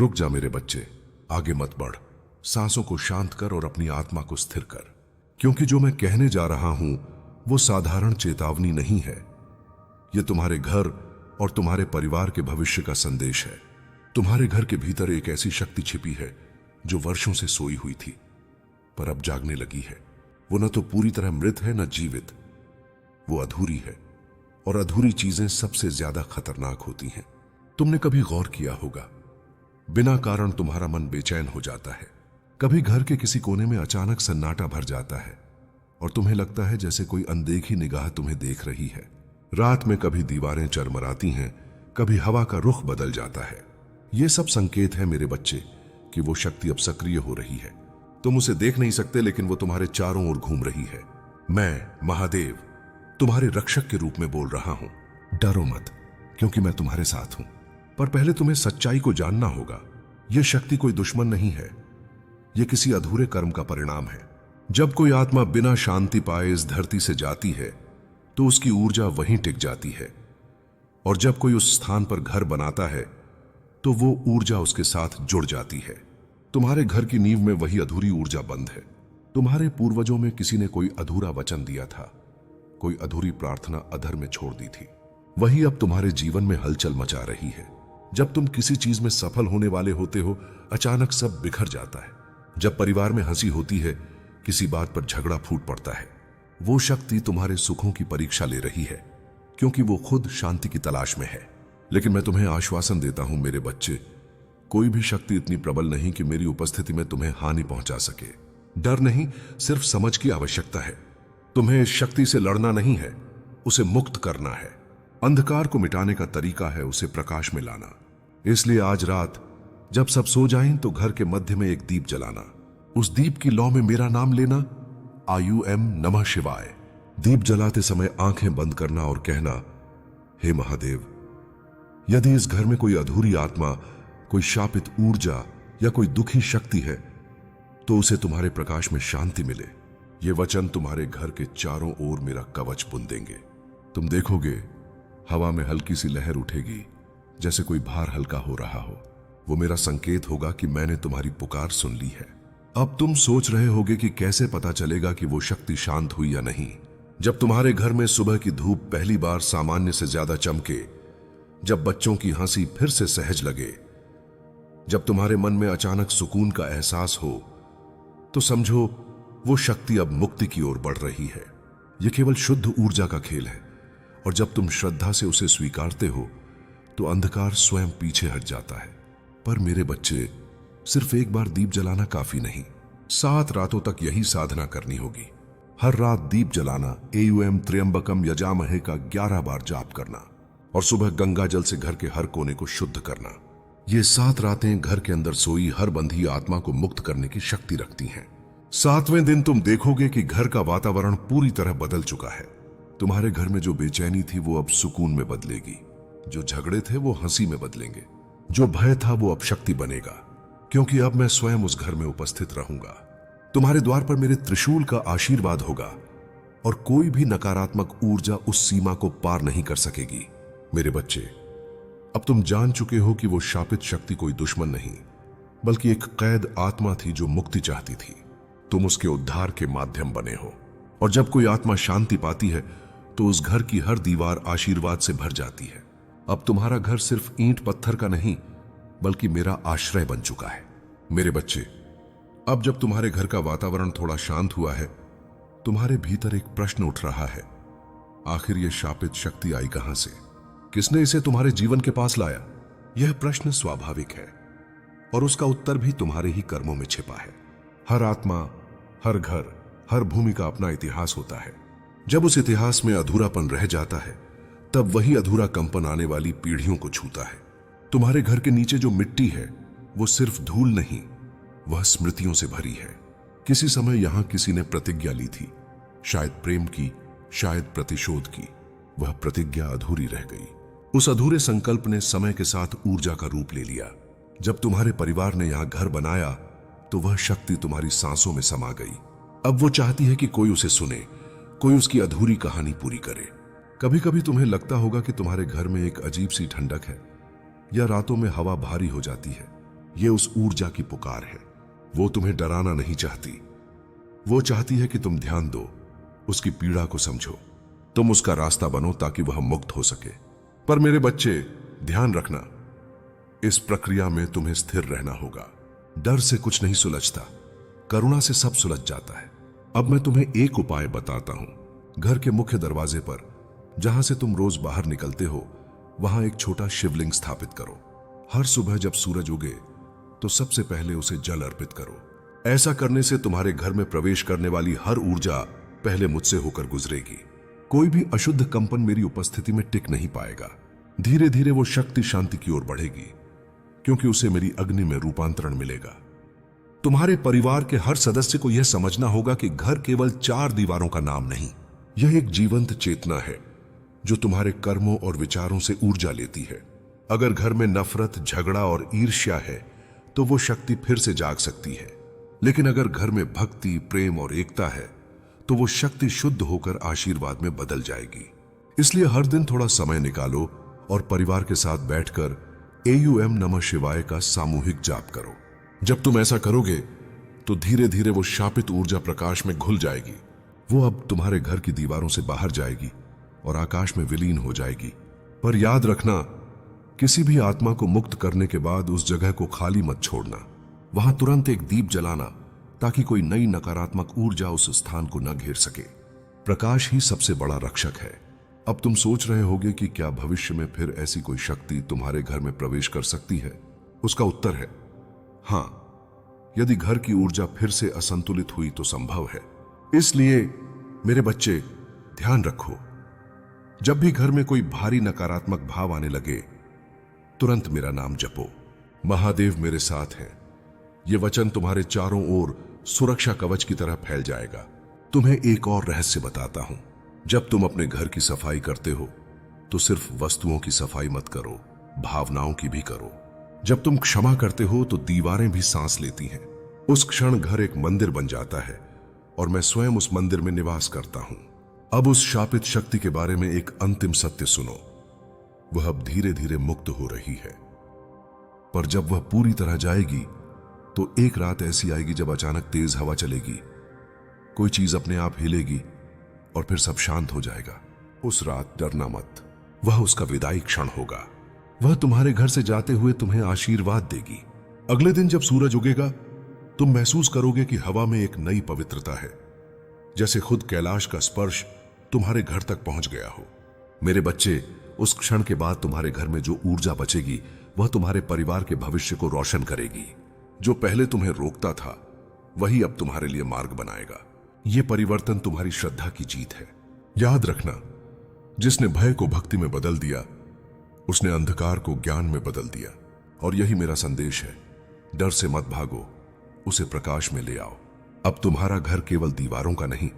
रुक जा मेरे बच्चे, आगे मत बढ़। सांसों को शांत कर और अपनी आत्मा को स्थिर कर, क्योंकि जो मैं कहने जा रहा हूं वो साधारण चेतावनी नहीं है। यह तुम्हारे घर और तुम्हारे परिवार के भविष्य का संदेश है। तुम्हारे घर के भीतर एक ऐसी शक्ति छिपी है जो वर्षों से सोई हुई थी, पर अब जागने लगी है। वो न तो पूरी तरह मृत है, न जीवित। वो अधूरी है, और अधूरी चीजें सबसे ज्यादा खतरनाक होती हैं। तुमने कभी गौर किया होगा, बिना कारण तुम्हारा मन बेचैन हो जाता है। कभी घर के किसी कोने में अचानक सन्नाटा भर जाता है और तुम्हें लगता है जैसे कोई अनदेखी निगाह तुम्हें देख रही है। रात में कभी दीवारें चरमराती हैं, कभी हवा का रुख बदल जाता है। ये सब संकेत है मेरे बच्चे कि वो शक्ति अब सक्रिय हो रही है। तुम उसे देख नहीं सकते, लेकिन वो तुम्हारे चारों ओर घूम रही है। मैं महादेव तुम्हारे रक्षक के रूप में बोल रहा हूं। डरो मत, क्योंकि मैं तुम्हारे साथ हूं। पर पहले तुम्हें सच्चाई को जानना होगा। यह शक्ति कोई दुश्मन नहीं है, यह किसी अधूरे कर्म का परिणाम है। जब कोई आत्मा बिना शांति पाए इस धरती से जाती है तो उसकी ऊर्जा वहीं टिक जाती है, और जब कोई उस स्थान पर घर बनाता है तो वो ऊर्जा उसके साथ जुड़ जाती है। तुम्हारे घर की नींव में वही अधूरी ऊर्जा बंद है। तुम्हारे पूर्वजों में किसी ने कोई अधूरा वचन दिया था, कोई अधूरी प्रार्थना अधर में छोड़ दी थी। वही अब तुम्हारे जीवन में हलचल मचा रही है। जब तुम किसी चीज में सफल होने वाले होते हो, अचानक सब बिखर जाता है। जब परिवार में हंसी होती है, किसी बात पर झगड़ा फूट पड़ता है। वो शक्ति तुम्हारे सुखों की परीक्षा ले रही है, क्योंकि वो खुद शांति की तलाश में है। लेकिन मैं तुम्हें आश्वासन देता हूं मेरे बच्चे, कोई भी शक्ति इतनी प्रबल नहीं कि मेरी उपस्थिति में तुम्हें हानि पहुंचा सके। डर नहीं, सिर्फ समझ की आवश्यकता है। तुम्हें इस शक्ति से लड़ना नहीं है, उसे मुक्त करना है। अंधकार को मिटाने का तरीका है उसे प्रकाश में लाना। इसलिए आज रात जब सब सो जाएं तो घर के मध्य में एक दीप जलाना। उस दीप की लौ में मेरा नाम लेना, IUM नमः शिवाय। दीप जलाते समय आंखें बंद करना और कहना, हे महादेव, यदि इस घर में कोई अधूरी आत्मा, कोई शापित ऊर्जा या कोई दुखी शक्ति है तो उसे तुम्हारे प्रकाश में शांति मिले। ये वचन तुम्हारे घर के चारों ओर मेरा कवच बुन देंगे। तुम देखोगे हवा में हल्की सी लहर उठेगी, जैसे कोई भार हल्का हो रहा हो। वो मेरा संकेत होगा कि मैंने तुम्हारी पुकार सुन ली है। अब तुम सोच रहे होगे कि कैसे पता चलेगा कि वो शक्ति शांत हुई या नहीं। जब तुम्हारे घर में सुबह की धूप पहली बार सामान्य से ज्यादा चमके, जब बच्चों की हंसी फिर से सहज लगे, जब तुम्हारे मन में अचानक सुकून का एहसास हो, तो समझो वो शक्ति अब मुक्ति की ओर बढ़ रही है। यह केवल शुद्ध ऊर्जा का खेल है, और जब तुम श्रद्धा से उसे स्वीकारते हो तो अंधकार स्वयं पीछे हट जाता है। पर मेरे बच्चे, सिर्फ एक बार दीप जलाना काफी नहीं, 7 रातों तक यही साधना करनी होगी। हर रात दीप जलाना, AUM त्र्यंबकम यजामहे का 11 बार जाप करना, और सुबह गंगा जल से घर के हर कोने को शुद्ध करना। ये 7 रातें घर के अंदर सोई हर बंधी आत्मा को मुक्त करने की शक्ति रखती हैं। 7वें दिन तुम देखोगे कि घर का वातावरण पूरी तरह बदल चुका है। तुम्हारे घर में जो बेचैनी थी वो अब सुकून में बदलेगी, जो झगड़े थे वो हंसी में बदलेंगे, जो भय था वो अब शक्ति बनेगा, क्योंकि अब मैं स्वयं उस घर में उपस्थित रहूंगा। तुम्हारे द्वार पर मेरे त्रिशूल का आशीर्वाद होगा, और कोई भी नकारात्मक ऊर्जा उस सीमा को पार नहीं कर सकेगी। मेरे बच्चे, अब तुम जान चुके हो कि वो शापित शक्ति कोई दुश्मन नहीं, बल्कि एक कैद आत्मा थी जो मुक्ति चाहती थी। तुम उसके उद्धार के माध्यम बने हो, और जब कोई आत्मा शांति पाती है तो उस घर की हर दीवार आशीर्वाद से भर जाती है। अब तुम्हारा घर सिर्फ ईंट पत्थर का नहीं, बल्कि मेरा आश्रय बन चुका है। मेरे बच्चे, अब जब तुम्हारे घर का वातावरण थोड़ा शांत हुआ है, तुम्हारे भीतर एक प्रश्न उठ रहा है, आखिर यह शापित शक्ति आई कहां से? किसने इसे तुम्हारे जीवन के पास लाया? यह प्रश्न स्वाभाविक है, और उसका उत्तर भी तुम्हारे ही कर्मों में छिपा है। हर आत्मा, हर घर, हर भूमि का अपना इतिहास होता है। जब उस इतिहास में अधूरापन रह जाता है, तब वही अधूरा कंपन आने वाली पीढ़ियों को छूता है। तुम्हारे घर के नीचे जो मिट्टी है वो सिर्फ धूल नहीं, वह स्मृतियों से भरी है। किसी समय यहां किसी ने प्रतिज्ञा ली थी, शायद प्रेम की, शायद प्रतिशोध की। वह प्रतिज्ञा अधूरी रह गई। उस अधूरे संकल्प ने समय के साथ ऊर्जा का रूप ले लिया। जब तुम्हारे परिवार ने यहां घर बनाया तो वह शक्ति तुम्हारी सांसों में समा गई। अब वो चाहती है कि कोई उसे सुने, कोई उसकी अधूरी कहानी पूरी करे। कभी कभी तुम्हें लगता होगा कि तुम्हारे घर में एक अजीब सी ठंडक है, या रातों में हवा भारी हो जाती है, ये उस ऊर्जा की पुकार है। वो तुम्हें डराना नहीं चाहती, वो चाहती है कि तुम ध्यान दो, उसकी पीड़ा को समझो, तुम उसका रास्ता बनो ताकि वह मुक्त हो सके। पर मेरे बच्चे, ध्यान रखना, इस प्रक्रिया में तुम्हें स्थिर रहना होगा। डर से कुछ नहीं सुलझता, करुणा से सब सुलझ जाता है। अब मैं तुम्हें एक उपाय बताता हूं। घर के मुख्य दरवाजे पर, जहां से तुम रोज बाहर निकलते हो, वहां एक छोटा शिवलिंग स्थापित करो। हर सुबह जब सूरज उगे तो सबसे पहले उसे जल अर्पित करो। ऐसा करने से तुम्हारे घर में प्रवेश करने वाली हर ऊर्जा पहले मुझसे होकर गुजरेगी। कोई भी अशुद्ध कंपन मेरी उपस्थिति में टिक नहीं पाएगा। धीरे धीरे वो शक्ति शांति की ओर बढ़ेगी, क्योंकि उसे मेरी अग्नि में रूपांतरण मिलेगा। तुम्हारे परिवार के हर सदस्य को यह समझना होगा कि घर केवल 4 दीवारों का नाम नहीं, यह एक जीवंत चेतना है जो तुम्हारे कर्मों और विचारों से ऊर्जा लेती है। अगर घर में नफरत, झगड़ा और ईर्ष्या है तो वो शक्ति फिर से जाग सकती है, लेकिन अगर घर में भक्ति, प्रेम और एकता है तो वो शक्ति शुद्ध होकर आशीर्वाद में बदल जाएगी। इसलिए हर दिन थोड़ा समय निकालो और परिवार के साथ बैठकर AUM नमः शिवाय का सामूहिक जाप करो। जब तुम ऐसा करोगे तो धीरे धीरे वो शापित ऊर्जा प्रकाश में घुल जाएगी। वो अब तुम्हारे घर की दीवारों से बाहर जाएगी और आकाश में विलीन हो जाएगी। पर याद रखना, किसी भी आत्मा को मुक्त करने के बाद उस जगह को खाली मत छोड़ना। वहां तुरंत एक दीप जलाना ताकि कोई नई नकारात्मक ऊर्जा उस स्थान को न घेर सके। प्रकाश ही सबसे बड़ा रक्षक है। अब तुम सोच रहे होगे कि क्या भविष्य में फिर ऐसी कोई शक्ति तुम्हारे घर में प्रवेश कर सकती है? उसका उत्तर है हां, यदि घर की ऊर्जा फिर से असंतुलित हुई तो संभव है। इसलिए मेरे बच्चे, ध्यान रखो, जब भी घर में कोई भारी नकारात्मक भाव आने लगे, तुरंत मेरा नाम जपो। महादेव मेरे साथ हैं। यह वचन तुम्हारे चारों ओर सुरक्षा कवच की तरह फैल जाएगा। तुम्हें एक और रहस्य बताता हूं। जब तुम अपने घर की सफाई करते हो तो सिर्फ वस्तुओं की सफाई मत करो, भावनाओं की भी करो। जब तुम क्षमा करते हो तो दीवारें भी सांस लेती हैं। उस क्षण घर एक मंदिर बन जाता है और मैं स्वयं उस मंदिर में निवास करता हूं। अब उस शापित शक्ति के बारे में एक अंतिम सत्य सुनो। वह अब धीरे धीरे मुक्त हो रही है, पर जब वह पूरी तरह जाएगी तो एक रात ऐसी आएगी जब अचानक तेज हवा चलेगी, कोई चीज अपने आप हिलेगी और फिर सब शांत हो जाएगा। उस रात डरना मत, वह उसका विदाई क्षण होगा। वह तुम्हारे घर से जाते हुए तुम्हें आशीर्वाद देगी। अगले दिन जब सूरज उगेगा तुम महसूस करोगे कि हवा में एक नई पवित्रता है, जैसे खुद कैलाश का स्पर्श तुम्हारे घर तक पहुंच गया हो। मेरे बच्चे, उस क्षण के बाद तुम्हारे घर में जो ऊर्जा बचेगी वह तुम्हारे परिवार के भविष्य को रोशन करेगी। जो पहले तुम्हें रोकता था वही अब तुम्हारे लिए मार्ग बनाएगा। यह परिवर्तन तुम्हारी श्रद्धा की जीत है। याद रखना, जिसने भय को भक्ति में बदल दिया उसने अंधकार को ज्ञान में बदल दिया। और यही मेरा संदेश है, डर से मत भागो, उसे प्रकाश में ले आओ। अब तुम्हारा घर केवल दीवारों का नहीं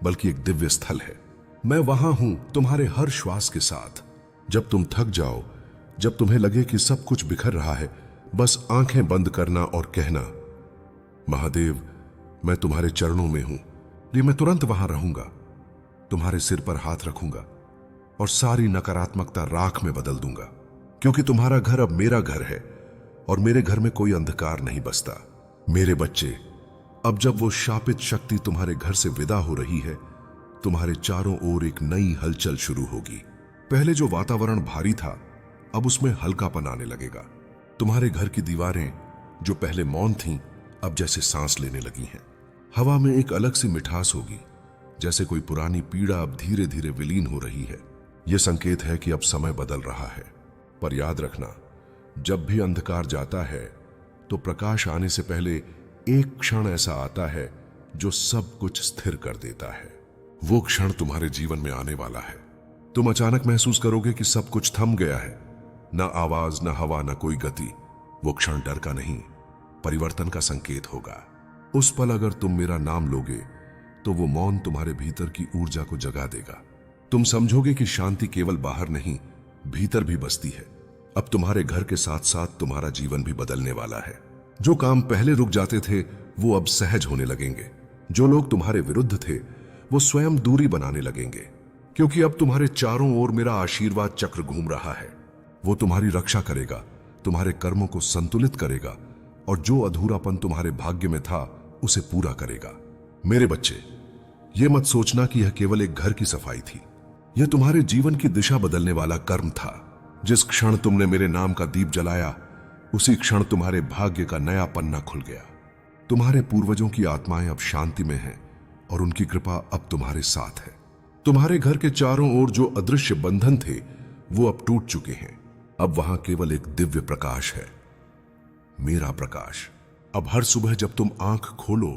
बल्कि एक दिव्य स्थल है। मैं वहां हूं तुम्हारे हर श्वास के साथ। जब तुम थक जाओ, जब तुम्हें लगे कि सब कुछ बिखर रहा है, बस आंखें बंद करना और कहना, महादेव मैं तुम्हारे चरणों में हूं। ये मैं तुरंत वहां रहूंगा, तुम्हारे सिर पर हाथ रखूंगा और सारी नकारात्मकता राख में बदल दूंगा, क्योंकि तुम्हारा घर अब मेरा घर है और मेरे घर में कोई अंधकार नहीं बसता। मेरे बच्चे, अब जब वो शापित शक्ति तुम्हारे घर से विदा हो रही है, तुम्हारे चारों ओर एक नई हलचल शुरू होगी। पहले जो वातावरण भारी था अब उसमें हल्कापन आने लगेगा। तुम्हारे घर की दीवारें जो पहले मौन थीं अब जैसे सांस लेने लगी हैं। हवा में एक अलग सी मिठास होगी, जैसे कोई पुरानी पीड़ा अब धीरे धीरे विलीन हो रही है। यह संकेत है कि अब समय बदल रहा है। पर याद रखना, जब भी अंधकार जाता है तो प्रकाश आने से पहले एक क्षण ऐसा आता है जो सब कुछ स्थिर कर देता है। वो क्षण तुम्हारे जीवन में आने वाला है। तुम अचानक महसूस करोगे कि सब कुछ थम गया है, ना आवाज, ना हवा, ना कोई गति। वो क्षण डर का नहीं, परिवर्तन का संकेत होगा। उस पल अगर तुम मेरा नाम लोगे तो वो मौन तुम्हारे भीतर की ऊर्जा को जगा देगा। तुम समझोगे कि शांति केवल बाहर नहीं, भीतर भी बसती है। अब तुम्हारे घर के साथ साथ तुम्हारा जीवन भी बदलने वाला है। जो काम पहले रुक जाते थे वो अब सहज होने लगेंगे। जो लोग तुम्हारे विरुद्ध थे वो स्वयं दूरी बनाने लगेंगे, क्योंकि अब तुम्हारे चारों ओर मेरा आशीर्वाद चक्र घूम रहा है। वो तुम्हारी रक्षा करेगा, तुम्हारे कर्मों को संतुलित करेगा और जो अधूरापन तुम्हारे भाग्य में था उसे पूरा करेगा। मेरे बच्चे, यह मत सोचना कि यह केवल एक घर की सफाई थी। यह तुम्हारे जीवन की दिशा बदलने वाला कर्म था। जिस क्षण तुमने मेरे नाम का दीप जलाया, उसी क्षण तुम्हारे भाग्य का नया पन्ना खुल गया। तुम्हारे पूर्वजों की आत्माएं अब शांति में हैं और उनकी कृपा अब तुम्हारे साथ है। तुम्हारे घर के चारों ओर जो अदृश्य बंधन थे वो अब टूट चुके हैं। अब वहां केवल एक दिव्य प्रकाश है, मेरा प्रकाश। अब हर सुबह जब तुम आंख खोलो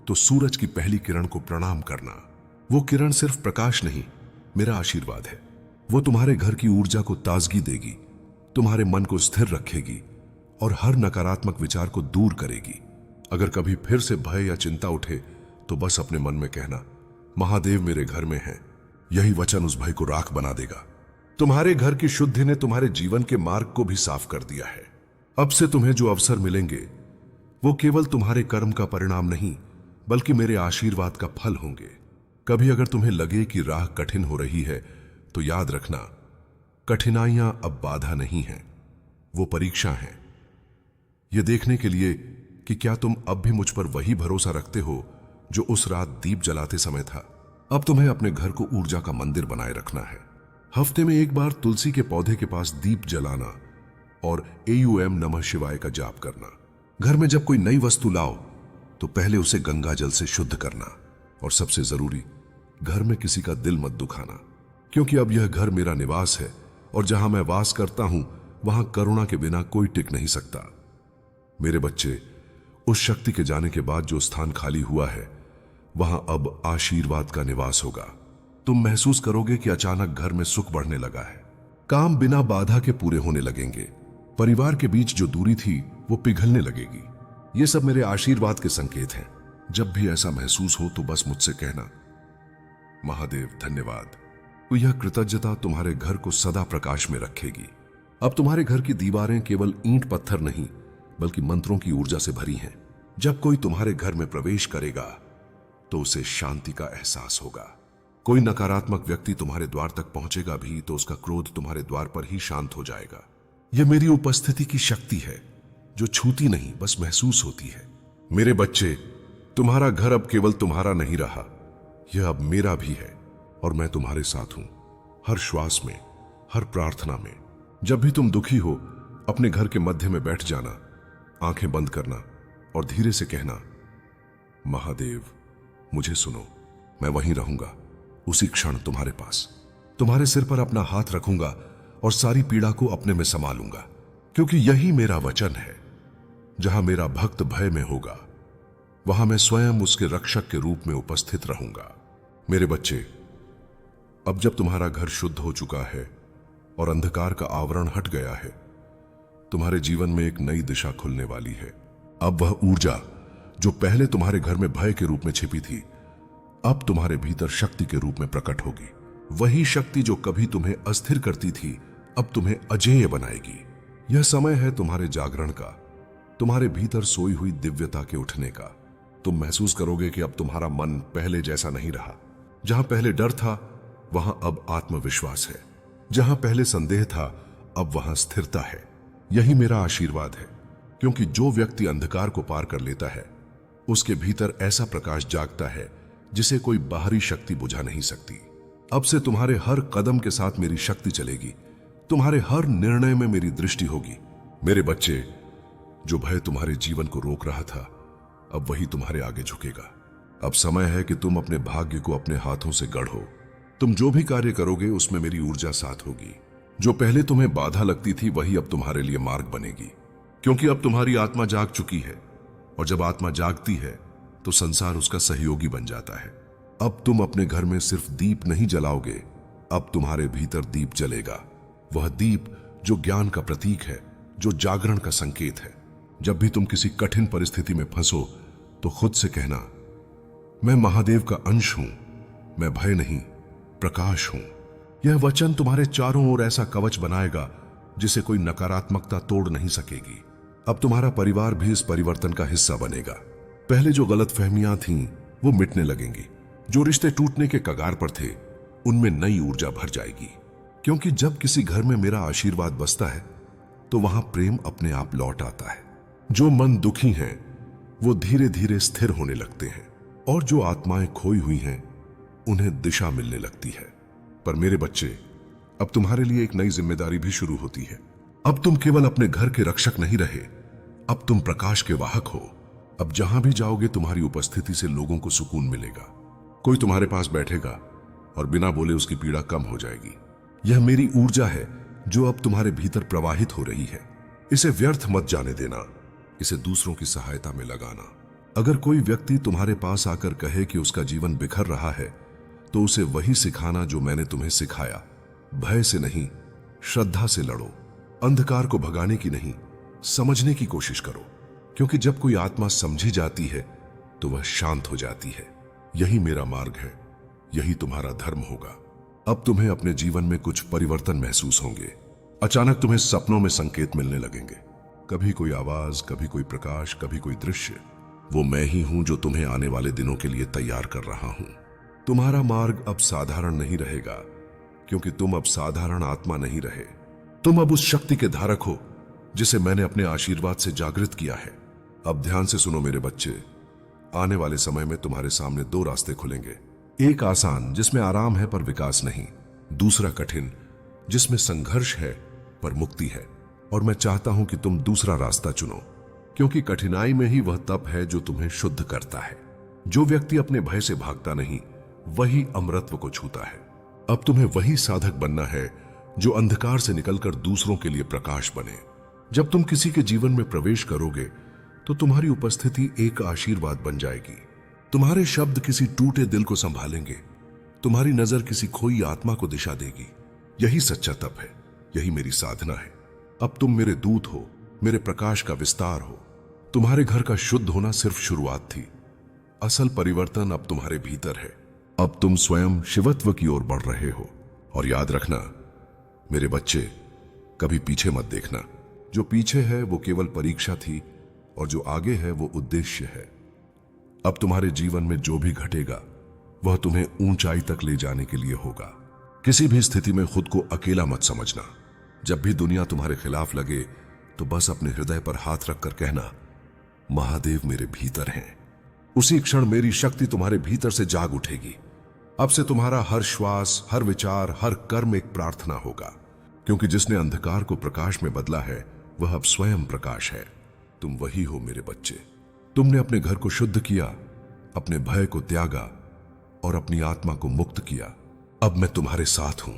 तो सूरज की पहली किरण को प्रणाम करना। वो किरण सिर्फ प्रकाश नहीं, मेरा आशीर्वाद है। वो तुम्हारे घर की ऊर्जा को ताजगी देगी, तुम्हारे मन को स्थिर रखेगी और हर नकारात्मक विचार को दूर करेगी। अगर कभी फिर से भय या चिंता उठे तो बस अपने मन में कहना, महादेव मेरे घर में है। यही वचन उस भय को राख बना देगा। तुम्हारे घर की शुद्धि ने तुम्हारे जीवन के मार्ग को भी साफ कर दिया है। अब से तुम्हें जो अवसर मिलेंगे वो केवल तुम्हारे कर्म का परिणाम नहीं, बल्कि मेरे आशीर्वाद का फल होंगे। कभी अगर तुम्हें लगे कि राह कठिन हो रही है तो याद रखना, कठिनाइयां अब बाधा नहीं हैं, वो परीक्षा हैं। यह देखने के लिए कि क्या तुम अब भी मुझ पर वही भरोसा रखते हो जो उस रात दीप जलाते समय था। अब तुम्हें अपने घर को ऊर्जा का मंदिर बनाए रखना है। हफ्ते में एक बार तुलसी के पौधे के पास दीप जलाना और AUM नमः शिवाय का जाप करना। घर में जब कोई नई वस्तु लाओ तो पहले उसे गंगा जल से शुद्ध करना। और सबसे जरूरी, घर में किसी का दिल मत दुखाना, क्योंकि अब यह घर मेरा निवास है और जहां मैं वास करता हूं वहां करुणा के बिना कोई टिक नहीं सकता। मेरे बच्चे, उस शक्ति के जाने के बाद जो स्थान खाली हुआ है वहां अब आशीर्वाद का निवास होगा। तुम महसूस करोगे कि अचानक घर में सुख बढ़ने लगा है। काम बिना बाधा के पूरे होने लगेंगे। परिवार के बीच जो दूरी थी वो पिघलने लगेगी। ये सब मेरे आशीर्वाद के संकेत हैं। जब भी ऐसा महसूस हो तो बस मुझसे कहना, महादेव धन्यवाद। तो यह कृतज्ञता तुम्हारे घर को सदा प्रकाश में रखेगी। अब तुम्हारे घर की दीवारें केवल ईंट पत्थर नहीं, बल्कि मंत्रों की ऊर्जा से भरी हैं। जब कोई तुम्हारे घर में प्रवेश करेगा तो उसे शांति का एहसास होगा। कोई नकारात्मक व्यक्ति तुम्हारे द्वार तक पहुंचेगा भी तो उसका क्रोध तुम्हारे द्वार पर ही शांत हो जाएगा। यह मेरी उपस्थिति की शक्ति है जो छूती नहीं, बस महसूस होती है। मेरे बच्चे, तुम्हारा घर अब केवल तुम्हारा नहीं रहा, यह अब मेरा भी है और मैं तुम्हारे साथ हूं, हर श्वास में, हर प्रार्थना में। जब भी तुम दुखी हो, अपने घर के मध्य में बैठ जाना, आंखें बंद करना और धीरे से कहना, महादेव मुझे सुनो, मैं वहीं रहूंगा। उसी क्षण तुम्हारे पास, तुम्हारे सिर पर अपना हाथ रखूंगा और सारी पीड़ा को अपने में समा लूंगा, क्योंकि यही मेरा वचन है। जहां मेरा भक्त भय में होगा वहां मैं स्वयं उसके रक्षक के रूप में उपस्थित रहूंगा। मेरे बच्चे, अब जब तुम्हारा घर शुद्ध हो चुका है और अंधकार का आवरण हट गया है, तुम्हारे जीवन में एक नई दिशा खुलने वाली है। अब वह ऊर्जा जो पहले तुम्हारे घर में भय के रूप में छिपी थी, अब तुम्हारे भीतर शक्ति के रूप में प्रकट होगी। वही शक्ति जो कभी तुम्हें अस्थिर करती थी, अब तुम्हें अजेय बनाएगी। यह समय है तुम्हारे जागरण का, तुम्हारे भीतर सोई हुई दिव्यता के उठने का। तुम महसूस करोगे कि अब तुम्हारा मन पहले जैसा नहीं रहा। जहां पहले डर था वहां अब आत्मविश्वास है। जहां पहले संदेह था अब वहां स्थिरता है। यही मेरा आशीर्वाद है, क्योंकि जो व्यक्ति अंधकार को पार कर लेता है उसके भीतर ऐसा प्रकाश जागता है जिसे कोई बाहरी शक्ति बुझा नहीं सकती। अब से तुम्हारे हर कदम के साथ मेरी शक्ति चलेगी, तुम्हारे हर निर्णय में मेरी दृष्टि होगी। मेरे बच्चे, जो भय तुम्हारे जीवन को रोक रहा था, अब वही तुम्हारे आगे झुकेगा। अब समय है कि तुम अपने भाग्य को अपने हाथों से गढ़ो। तुम जो भी कार्य करोगे उसमें मेरी ऊर्जा साथ होगी। जो पहले तुम्हें बाधा लगती थी वही अब तुम्हारे लिए मार्ग बनेगी, क्योंकि अब तुम्हारी आत्मा जाग चुकी है और जब आत्मा जागती है तो संसार उसका सहयोगी बन जाता है। अब तुम अपने घर में सिर्फ दीप नहीं जलाओगे, अब तुम्हारे भीतर दीप जलेगा। वह दीप जो ज्ञान का प्रतीक है, जो जागरण का संकेत है। जब भी तुम किसी कठिन परिस्थिति में फंसो तो खुद से कहना, मैं महादेव का अंश हूं, मैं भय नहीं प्रकाश हूं। यह वचन तुम्हारे चारों ओर ऐसा कवच बनाएगा जिसे कोई नकारात्मकता तोड़ नहीं सकेगी। अब तुम्हारा परिवार भी इस परिवर्तन का हिस्सा बनेगा। पहले जो गलतफहमियां थीं वो मिटने लगेंगी। जो रिश्ते टूटने के कगार पर थे उनमें नई ऊर्जा भर जाएगी, क्योंकि जब किसी घर में मेरा आशीर्वाद बसता है तो वहां प्रेम अपने आप लौट आता है। जो मन दुखी हैं वो धीरे धीरे स्थिर होने लगते हैं और जो आत्माएं खोई हुई हैं उन्हें दिशा मिलने लगती है। पर मेरे बच्चे, अब तुम्हारे लिए एक नई जिम्मेदारी भी शुरू होती है। अब तुम केवल अपने घर के रक्षक नहीं रहे, अब तुम प्रकाश के वाहक हो। अब जहां भी जाओगे तुम्हारी उपस्थिति से लोगों को सुकून मिलेगा। कोई तुम्हारे पास बैठेगा और बिना बोले उसकी पीड़ा कम हो जाएगी। यह मेरी ऊर्जा है जो अब तुम्हारे भीतर प्रवाहित हो रही है। इसे व्यर्थ मत जाने देना, इसे दूसरों की सहायता में लगाना। अगर कोई व्यक्ति तुम्हारे पास आकर कहे कि उसका जीवन बिखर रहा है, तो उसे वही सिखाना जो मैंने तुम्हें सिखाया। भय से नहीं, श्रद्धा से लड़ो। अंधकार को भगाने की नहीं, समझने की कोशिश करो, क्योंकि जब कोई आत्मा समझी जाती है तो वह शांत हो जाती है। यही मेरा मार्ग है, यही तुम्हारा धर्म होगा। अब तुम्हें अपने जीवन में कुछ परिवर्तन महसूस होंगे। अचानक तुम्हें सपनों में संकेत मिलने लगेंगे, कभी कोई आवाज, कभी कोई प्रकाश, कभी कोई दृश्य। वो मैं ही हूं जो तुम्हें आने वाले दिनों के लिए तैयार कर रहा हूं। तुम्हारा मार्ग अब साधारण नहीं रहेगा, क्योंकि तुम अब साधारण आत्मा नहीं रहे। तुम अब उस शक्ति के धारक हो जिसे मैंने अपने आशीर्वाद से जागृत किया है। अब ध्यान से सुनो मेरे बच्चे, आने वाले समय में तुम्हारे सामने दो रास्ते खुलेंगे। एक आसान, जिसमें आराम है पर विकास नहीं। दूसरा कठिन, जिसमें संघर्ष है पर मुक्ति है। और मैं चाहता हूं कि तुम दूसरा रास्ता चुनो, क्योंकि कठिनाई में ही वह तप है जो तुम्हें शुद्ध करता है। जो व्यक्ति अपने भय से भागता नहीं, वही अमरत्व को छूता है। अब तुम्हें वही साधक बनना है जो अंधकार से निकलकर दूसरों के लिए प्रकाश बने। जब तुम किसी के जीवन में प्रवेश करोगे तो तुम्हारी उपस्थिति एक आशीर्वाद बन जाएगी। तुम्हारे शब्द किसी टूटे दिल को संभालेंगे, तुम्हारी नजर किसी खोई आत्मा को दिशा देगी। यही सच्चा तप है, यही मेरी साधना है। अब तुम मेरे दूत हो, मेरे प्रकाश का विस्तार हो। तुम्हारे घर का शुद्ध होना सिर्फ शुरुआत थी, असल परिवर्तन अब तुम्हारे भीतर है। अब तुम स्वयं शिवत्व की ओर बढ़ रहे हो। और याद रखना मेरे बच्चे, कभी पीछे मत देखना। जो पीछे है वो केवल परीक्षा थी, और जो आगे है वो उद्देश्य है। अब तुम्हारे जीवन में जो भी घटेगा वह तुम्हें ऊंचाई तक ले जाने के लिए होगा। किसी भी स्थिति में खुद को अकेला मत समझना। जब भी दुनिया तुम्हारे खिलाफ लगे तो बस अपने हृदय पर हाथ रखकर कहना, महादेव मेरे भीतर हैं। उसी क्षण मेरी शक्ति तुम्हारे भीतर से जाग उठेगी। अब से तुम्हारा हर श्वास, हर विचार, हर कर्म एक प्रार्थना होगा, क्योंकि जिसने अंधकार को प्रकाश में बदला है वह अब स्वयं प्रकाश है। तुम वही हो मेरे बच्चे। तुमने अपने घर को शुद्ध किया, अपने भय को त्यागा और अपनी आत्मा को मुक्त किया। अब मैं तुम्हारे साथ हूं,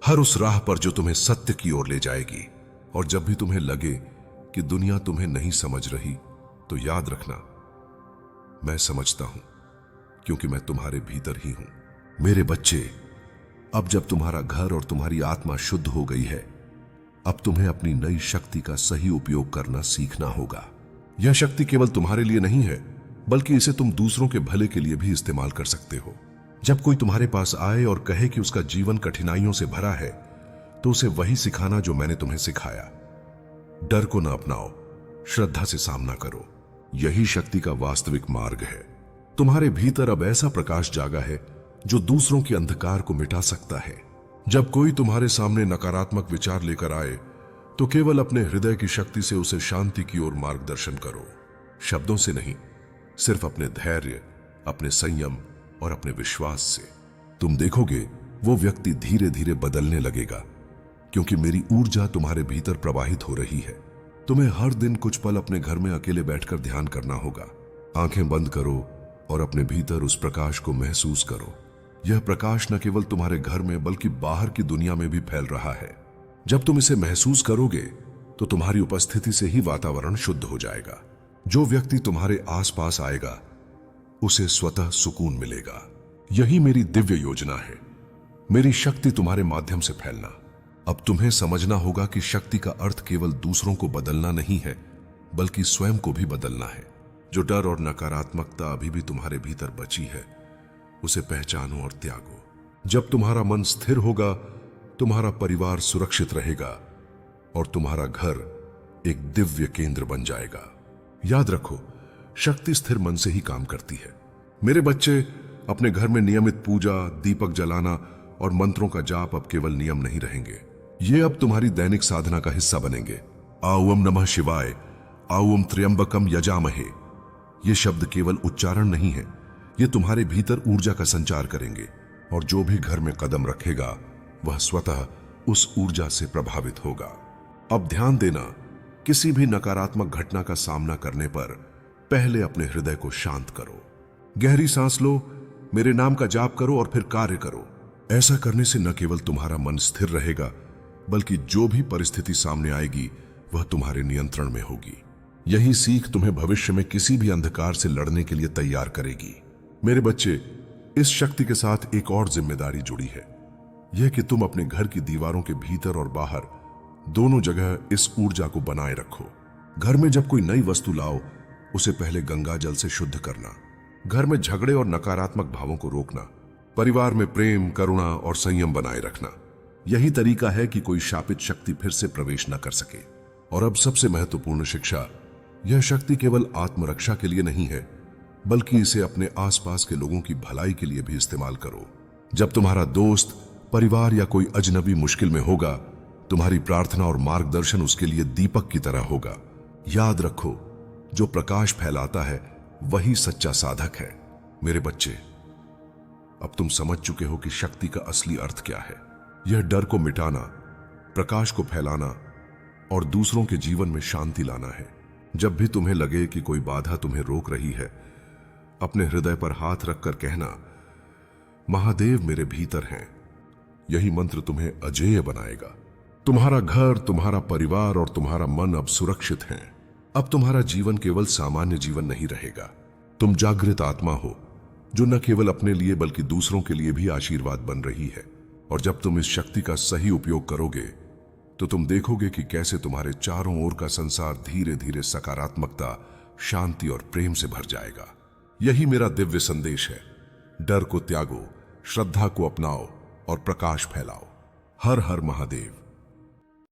हर उस राह पर जो तुम्हें सत्य की ओर ले जाएगी। और जब भी तुम्हें लगे कि दुनिया तुम्हें नहीं समझ रही, तो याद रखना, मैं समझता हूं, क्योंकि मैं तुम्हारे भीतर ही हूं। मेरे बच्चे, अब जब तुम्हारा घर और तुम्हारी आत्मा शुद्ध हो गई है, अब तुम्हें अपनी नई शक्ति का सही उपयोग करना सीखना होगा। यह शक्ति केवल तुम्हारे लिए नहीं है, बल्कि इसे तुम दूसरों के भले के लिए भी इस्तेमाल कर सकते हो। जब कोई तुम्हारे पास आए और कहे कि उसका जीवन कठिनाइयों से भरा है, तो उसे वही सिखाना जो मैंने तुम्हें सिखाया। डर को न अपनाओ, श्रद्धा से सामना करो। यही शक्ति का वास्तविक मार्ग है। तुम्हारे भीतर अब ऐसा प्रकाश जागा है जो दूसरों के अंधकार को मिटा सकता है। जब कोई तुम्हारे सामने नकारात्मक विचार लेकर आए, तो केवल अपने हृदय की शक्ति से उसे शांति की ओर मार्गदर्शन करो। शब्दों से नहीं, सिर्फ अपने धैर्य, अपने संयम और अपने विश्वास से। तुम देखोगे वो व्यक्ति धीरे धीरे बदलने लगेगा, क्योंकि मेरी ऊर्जा तुम्हारे भीतर प्रवाहित हो रही है। तुम्हें हर दिन कुछ पल अपने घर में अकेले बैठकर ध्यान करना होगा। आंखें बंद करो और अपने भीतर उस प्रकाश को महसूस करो। यह प्रकाश न केवल तुम्हारे घर में बल्कि बाहर की दुनिया में भी फैल रहा है। जब तुम इसे महसूस करोगे तो तुम्हारी उपस्थिति से ही वातावरण शुद्ध हो जाएगा। जो व्यक्ति तुम्हारे आसपास आएगा उसे स्वतः सुकून मिलेगा। यही मेरी दिव्य योजना है, मेरी शक्ति तुम्हारे माध्यम से फैलना। अब तुम्हें समझना होगा कि शक्ति का अर्थ केवल दूसरों को बदलना नहीं है, बल्कि स्वयं को भी बदलना है। जो डर और नकारात्मकता अभी भी तुम्हारे भीतर बची है, उसे पहचानो और त्यागो। जब तुम्हारा मन स्थिर होगा, तुम्हारा परिवार सुरक्षित रहेगा और तुम्हारा घर एक दिव्य केंद्र बन जाएगा। याद रखो, शक्ति स्थिर मन से ही काम करती है। मेरे बच्चे, अपने घर में नियमित पूजा, दीपक जलाना और मंत्रों का जाप अब केवल नियम नहीं रहेंगे। ये अब तुम्हारी दैनिक साधना का हिस्सा बनेंगे। ओम नमः शिवाय, आउम त्र्यंबकम यजामहे। ये शब्द केवल उच्चारण नहीं है, ये तुम्हारे भीतर ऊर्जा का संचार करेंगे और जो भी घर में कदम रखेगा वह स्वतः उस ऊर्जा से प्रभावित होगा। अब ध्यान देना, किसी भी नकारात्मक घटना का सामना करने पर पहले अपने हृदय को शांत करो। गहरी सांस लो, मेरे नाम का जाप करो और फिर कार्य करो। ऐसा करने से न केवल तुम्हारा मन स्थिर रहेगा, बल्कि जो भी परिस्थिति सामने आएगी वह तुम्हारे नियंत्रण में होगी। यही सीख तुम्हें भविष्य में किसी भी अंधकार से लड़ने के लिए तैयार करेगी। मेरे बच्चे, इस शक्ति के साथ एक और जिम्मेदारी जुड़ी है, यह कि तुम अपने घर की दीवारों के भीतर और बाहर दोनों जगह इस ऊर्जा को बनाए रखो। घर में जब कोई नई वस्तु लाओ, उसे पहले गंगा जल से शुद्ध करना। घर में झगड़े और नकारात्मक भावों को रोकना। परिवार में प्रेम, करुणा और संयम बनाए रखना। यही तरीका है कि कोई शापित शक्ति फिर से प्रवेश न कर सके। और अब सबसे महत्वपूर्ण शिक्षा, यह शक्ति केवल आत्मरक्षा के लिए नहीं है, बल्कि इसे अपने आसपास के लोगों की भलाई के लिए भी इस्तेमाल करो। जब तुम्हारा दोस्त, परिवार या कोई अजनबी मुश्किल में होगा, तुम्हारी प्रार्थना और मार्गदर्शन उसके लिए दीपक की तरह होगा। याद रखो, जो प्रकाश फैलाता है वही सच्चा साधक है। मेरे बच्चे, अब तुम समझ चुके हो कि शक्ति का असली अर्थ क्या है। यह डर को मिटाना, प्रकाश को फैलाना और दूसरों के जीवन में शांति लाना है। जब भी तुम्हें लगे कि कोई बाधा तुम्हें रोक रही है, अपने हृदय पर हाथ रखकर कहना, महादेव मेरे भीतर हैं। यही मंत्र तुम्हें अजेय बनाएगा। तुम्हारा घर, तुम्हारा परिवार और तुम्हारा मन अब सुरक्षित हैं। अब तुम्हारा जीवन केवल सामान्य जीवन नहीं रहेगा। तुम जागृत आत्मा हो, जो न केवल अपने लिए बल्कि दूसरों के लिए भी आशीर्वाद बन रही है। और जब तुम इस शक्ति का सही उपयोग करोगे, तो तुम देखोगे कि कैसे तुम्हारे चारों ओर का संसार धीरे धीरे सकारात्मकता, शांति और प्रेम से भर जाएगा। यही मेरा दिव्य संदेश है। डर को त्यागो, श्रद्धा को अपनाओ और प्रकाश फैलाओ। हर हर महादेव।